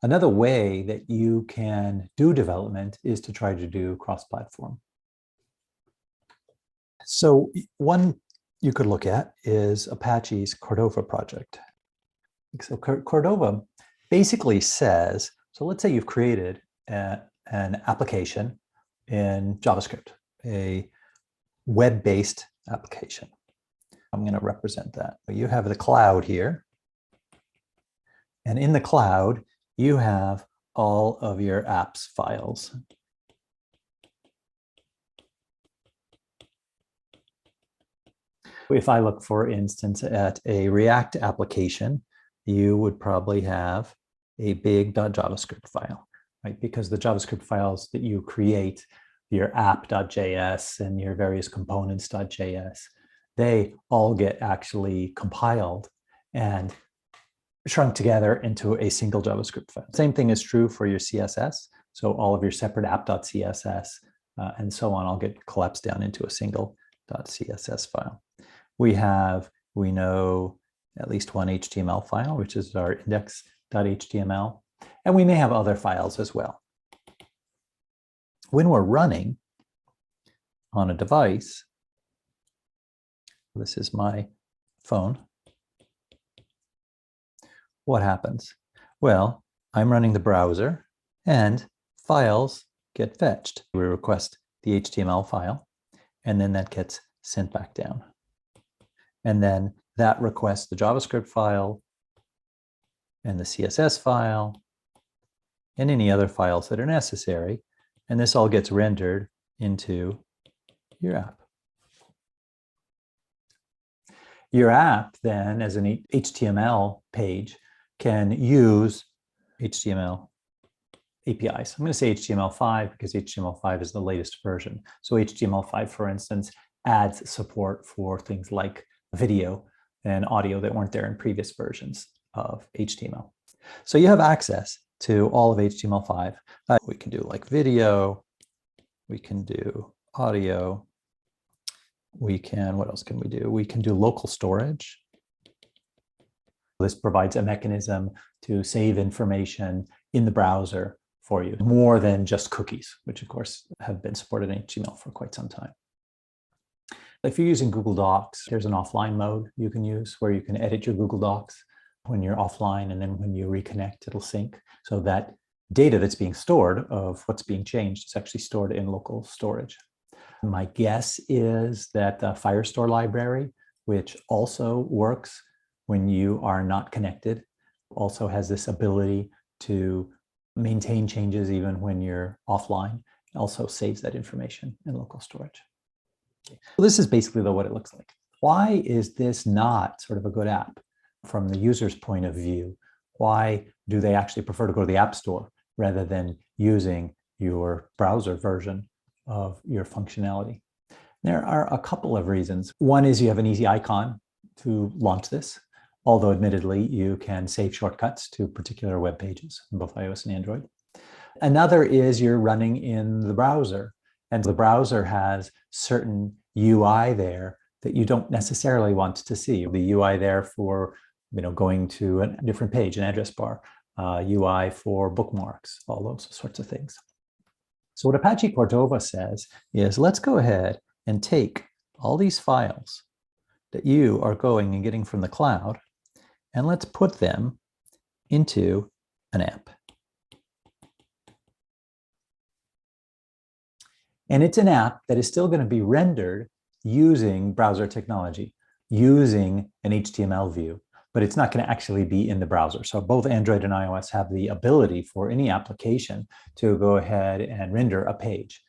Another way that you can do development is to try to do cross-platform. So one you could look at is Apache's Cordova project. So Cordova basically says, so let's say you've created an application in JavaScript, a web-based application. I'm going to represent that. You have the cloud here. And in the cloud, you have all of your apps files. If I look, for instance, at a React application, you would probably have a big .javascript file, right? Because the JavaScript files that you create, your app.js and your various components.js, they all get actually compiled and shrunk together into a single JavaScript file. Same thing is true for your CSS. So all of your separate app.css and so on all get collapsed down into a single .css file. We know at least one HTML file, which is our index.html, and we may have other files as well. When we're running on a device, this is my phone, what happens? Well, I'm running the browser and files get fetched. We request the HTML file, and then that gets sent back down. And then that requests the JavaScript file and the CSS file and any other files that are necessary. And this all gets rendered into your app. Your app then, as an HTML page, can use HTML APIs. I'm going to say HTML5 because HTML5 is the latest version. So HTML5, for instance, adds support for things like video and audio that weren't there in previous versions of HTML. So you have access to all of HTML5. We can do like video, we can do audio, what else can we do? We can do local storage. This provides a mechanism to save information in the browser for you, more than just cookies, which of course have been supported in HTML for quite some time. If you're using Google Docs, there's an offline mode you can use where you can edit your Google Docs when you're offline, and then when you reconnect, it'll sync. So that data that's being stored of what's being changed is actually stored in local storage. My guess is that the Firestore library, which also works when you are not connected, also has this ability to maintain changes even when you're offline. It also saves that information in local storage. Okay. So this is basically what it looks like. Why is this not sort of a good app from the user's point of view? Why do they actually prefer to go to the App Store rather than using your browser version of your functionality? There are a couple of reasons. One is you have an easy icon to launch this, although admittedly you can save shortcuts to particular web pages in both iOS and Android. Another is you're running in the browser, and the browser has certain UI there that you don't necessarily want to see. The UI there for going to a different page, an address bar, UI for bookmarks, all those sorts of things. So what Apache Cordova says is, let's go ahead and take all these files that you are going and getting from the cloud, and let's put them into an app. And it's an app that is still going to be rendered using browser technology, using an HTML view, but it's not going to actually be in the browser. So both Android and iOS have the ability for any application to go ahead and render a page.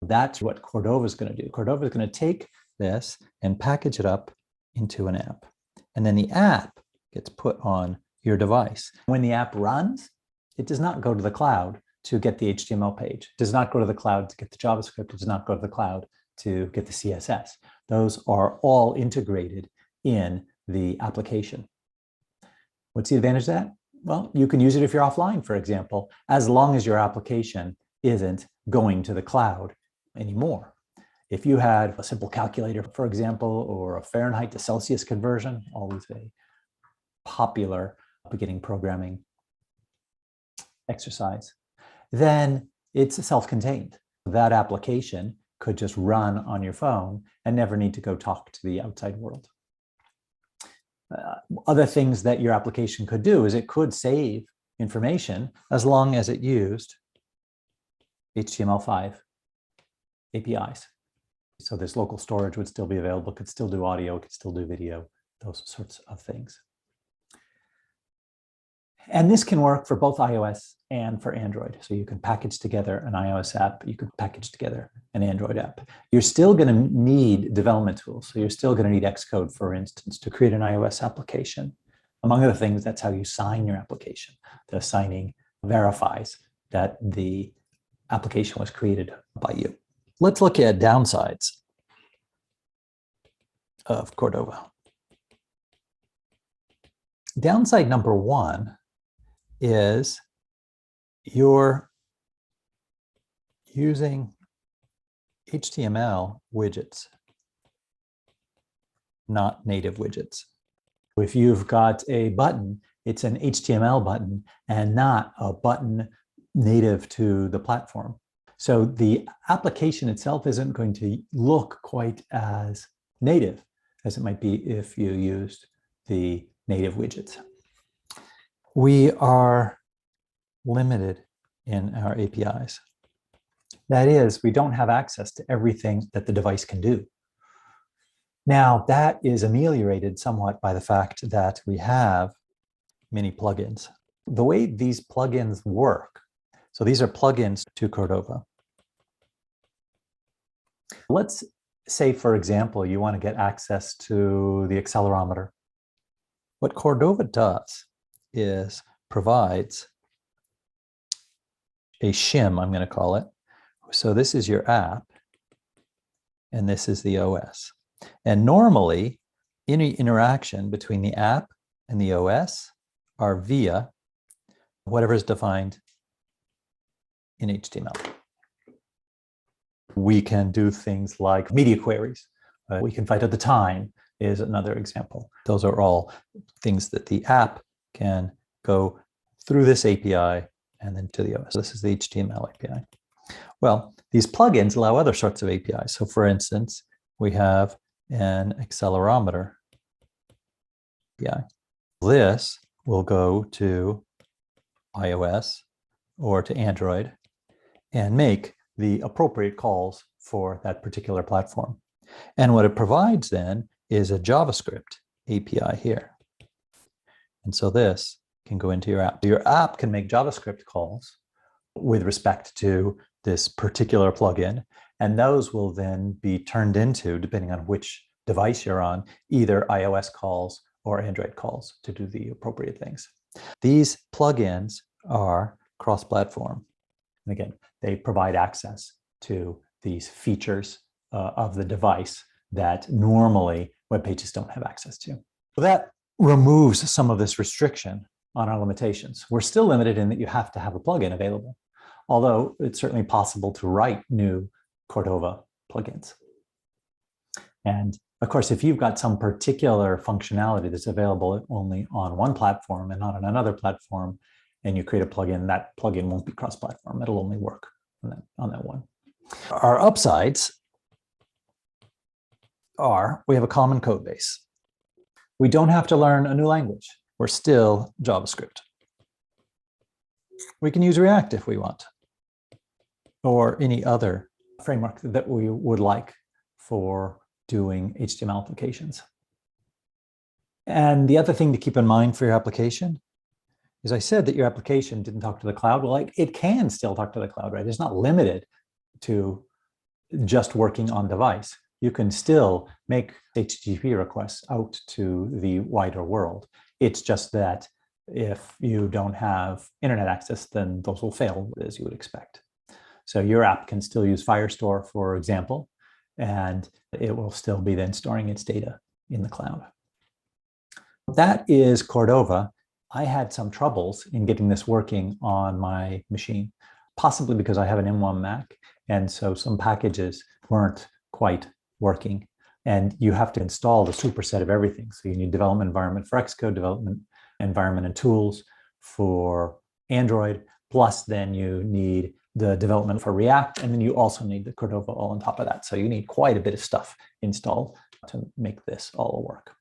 That's what Cordova is going to do. Cordova is going to take this and package it up into an app. And then the app gets put on your device. When the app runs, it does not go to the cloud to get the HTML page. It does not go to the cloud to get the JavaScript. It does not go to the cloud to get the CSS. Those are all integrated in the application. What's the advantage of that? Well, you can use it if you're offline, for example, as long as your application isn't going to the cloud anymore. If you had a simple calculator, for example, or a Fahrenheit to Celsius conversion, always a popular beginning programming exercise, then it's self-contained. That application could just run on your phone and never need to go talk to the outside world. Other things that your application could do is it could save information as long as it used HTML5 APIs. So this local storage would still be available, could still do audio, could still do video, those sorts of things. And this can work for both iOS and for Android. So you can package together an iOS app, you could package together an Android app. You're still going to need development tools. So you're still going to need Xcode, for instance, to create an iOS application. Among other things, that's how you sign your application. The signing verifies that the application was created by you. Let's look at downsides of Cordova. Downside number one is you're using HTML widgets, not native widgets. If you've got a button, it's an HTML button and not a button native to the platform. So the application itself isn't going to look quite as native as it might be if you used the native widgets. We are limited in our APIs. That is, we don't have access to everything that the device can do. Now, that is ameliorated somewhat by the fact that we have many plugins. The way these plugins work, so these are plugins to Cordova. Let's say, for example, you want to get access to the accelerometer. What Cordova does is provides a shim, I'm going to call it. So this is your app, and this is the OS. And normally, any interaction between the app and the OS are via whatever is defined in HTML. We can do things like media queries. We can find out the time is another example. Those are all things that the app can go through this API and then to the OS. This is the HTML API. Well, these plugins allow other sorts of APIs. So for instance, we have an accelerometer API. This will go to iOS or to Android and make the appropriate calls for that particular platform. And what it provides then is a JavaScript API here. And so this can go into your app. Your app can make JavaScript calls with respect to this particular plugin, and those will then be turned into, depending on which device you're on, either iOS calls or Android calls to do the appropriate things. These plugins are cross-platform. And again, they provide access to these features of the device that normally web pages don't have access to. So that removes some of this restriction on our limitations. We're still limited in that you have to have a plugin available, although it's certainly possible to write new Cordova plugins. And of course, if you've got some particular functionality that's available only on one platform and not on another platform, and you create a plugin, that plugin won't be cross-platform. It'll only work on that one. Our upsides are we have a common code base. We don't have to learn a new language. We're still JavaScript. We can use React if we want, or any other framework that we would like for doing HTML applications. And the other thing to keep in mind for your application is I said that your application didn't talk to the cloud. Well, it can still talk to the cloud, right? It's not limited to just working on device. You can still make HTTP requests out to the wider world. It's just that if you don't have internet access, then those will fail as you would expect. So your app can still use Firestore, for example, and it will still be then storing its data in the cloud. That is Cordova. I had some troubles in getting this working on my machine, possibly because I have an M1 Mac, and so some packages weren't quite working. And you have to install the superset of everything. So you need development environment for Xcode, development environment and tools for Android, plus then you need the development for React, and then you also need the Cordova all on top of that. So you need quite a bit of stuff installed to make this all work.